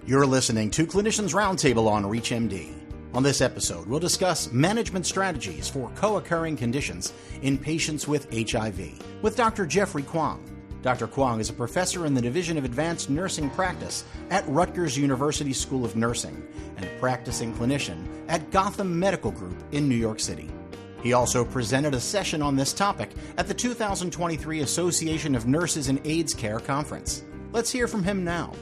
You're listening to Clinicians Roundtable on ReachMD. On this episode, we'll discuss management strategies for co-occurring conditions in patients with HIV with Dr. Jeffrey Kwong. Dr. Kwong is a professor in the Division of Advanced Nursing Practice at Rutgers University School of Nursing and a practicing clinician at Gotham Medical Group in New York City. He also presented a session on this topic at the 2023 Association of Nurses in AIDS Care Conference. Let's hear from him now.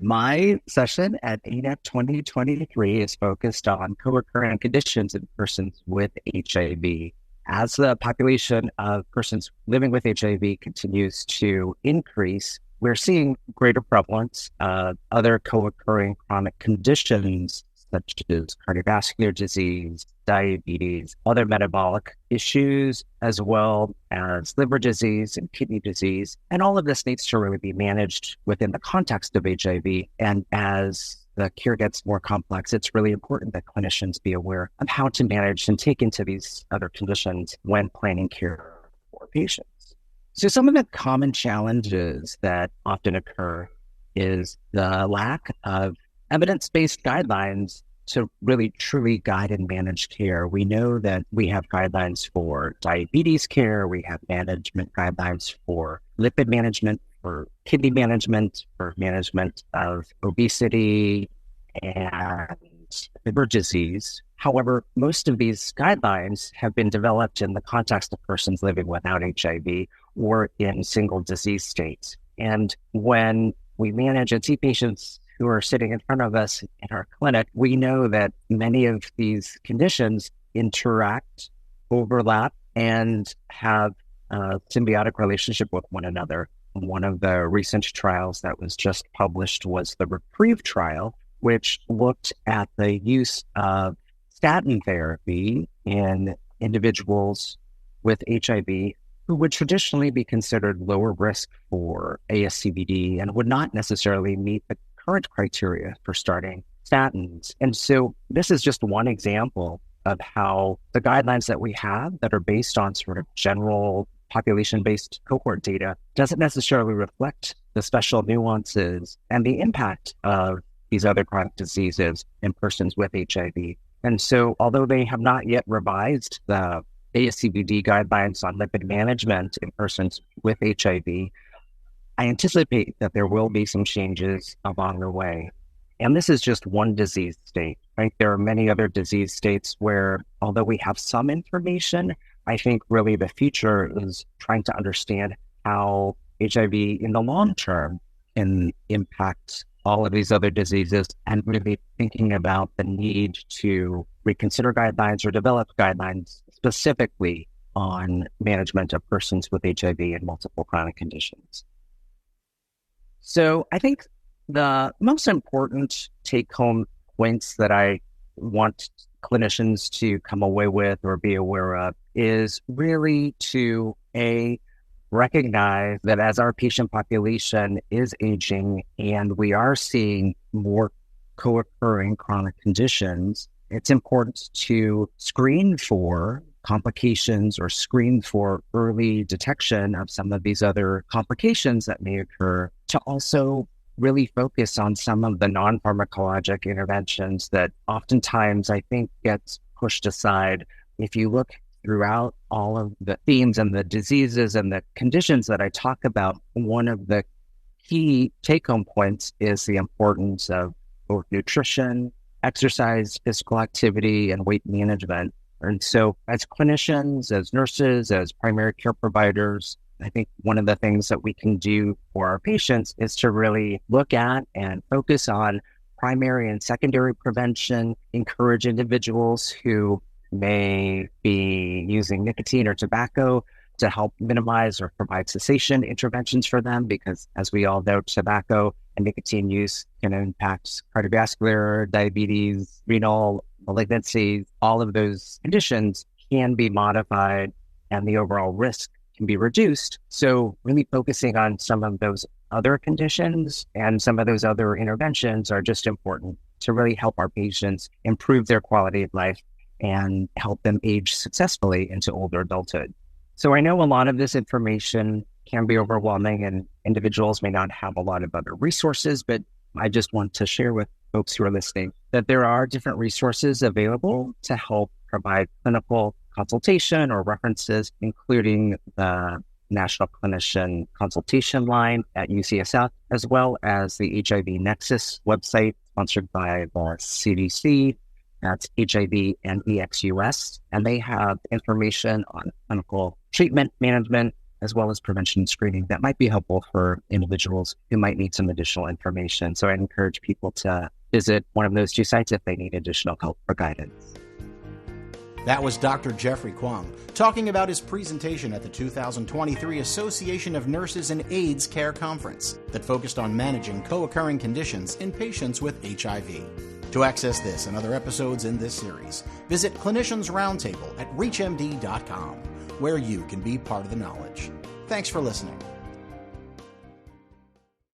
My session at ANAC 2023 is focused on co-occurring conditions in persons with HIV. As the population of persons living with HIV continues to increase, we're seeing greater prevalence of other co-occurring chronic conditions such as cardiovascular disease, diabetes, other metabolic issues, as well as liver disease and kidney disease. And all of this needs to really be managed within the context of HIV. And as the care gets more complex, it's really important that clinicians be aware of how to manage and take into these other conditions when planning care for patients. So some of the common challenges that often occur is the lack of evidence-based guidelines to really truly guide and manage care. We know that we have guidelines for diabetes care, we have management guidelines for lipid management, for kidney management, for management of obesity and liver disease. However, most of these guidelines have been developed in the context of persons living without HIV or in single disease states. And when we manage and see patients who are sitting in front of us in our clinic, we know that many of these conditions interact, overlap, and have a symbiotic relationship with one another. One of the recent trials that was just published was the REPRIEVE trial, which looked at the use of statin therapy in individuals with HIV who would traditionally be considered lower risk for ASCVD and would not necessarily meet the current criteria for starting statins. And so this is just one example of how the guidelines that we have that are based on sort of general population-based cohort data doesn't necessarily reflect the special nuances and the impact of these other chronic diseases in persons with HIV. And so although they have not yet revised the ASCVD guidelines on lipid management in persons with HIV, I anticipate that there will be some changes along the way. And this is just one disease state, right? There are many other disease states where, although we have some information, I think really the future is trying to understand how HIV in the long term can impact all of these other diseases and really thinking about the need to reconsider guidelines or develop guidelines specifically on management of persons with HIV and multiple chronic conditions. So I think the most important take-home points that I want clinicians to come away with or be aware of is really to recognize that as our patient population is aging and we are seeing more co-occurring chronic conditions, it's important to screen for complications or screen for early detection of some of these other complications that may occur, to also really focus on some of the non-pharmacologic interventions that oftentimes I think gets pushed aside. If you look throughout all of the themes and the diseases and the conditions that I talk about, one of the key take-home points is the importance of both nutrition, exercise, physical activity, and weight management. And so as clinicians, as nurses, as primary care providers, I think one of the things that we can do for our patients is to really look at and focus on primary and secondary prevention, encourage individuals who may be using nicotine or tobacco to help minimize or provide cessation interventions for them, because as we all know, tobacco and nicotine use can impact cardiovascular, diabetes, renal, malignancies. All of those conditions can be modified and the overall risk can be reduced. So really focusing on some of those other conditions and some of those other interventions are just important to really help our patients improve their quality of life and help them age successfully into older adulthood. So I know a lot of this information can be overwhelming and individuals may not have a lot of other resources, but I just want to share with folks who are listening that there are different resources available to help provide clinical consultation or references, including the National Clinician Consultation Line at UCSF, as well as the HIV Nexus website sponsored by the CDC. That's HIV and EXUS. And they have information on clinical treatment management, as well as prevention and screening that might be helpful for individuals who might need some additional information. So I encourage people to visit one of those two sites if they need additional help or guidance. That was Dr. Jeffrey Kwong talking about his presentation at the 2023 Association of Nurses and Aides Care Conference that focused on managing co-occurring conditions in patients with HIV. To access this and other episodes in this series, visit Clinicians Roundtable at reachmd.com, where you can be part of the knowledge. Thanks for listening.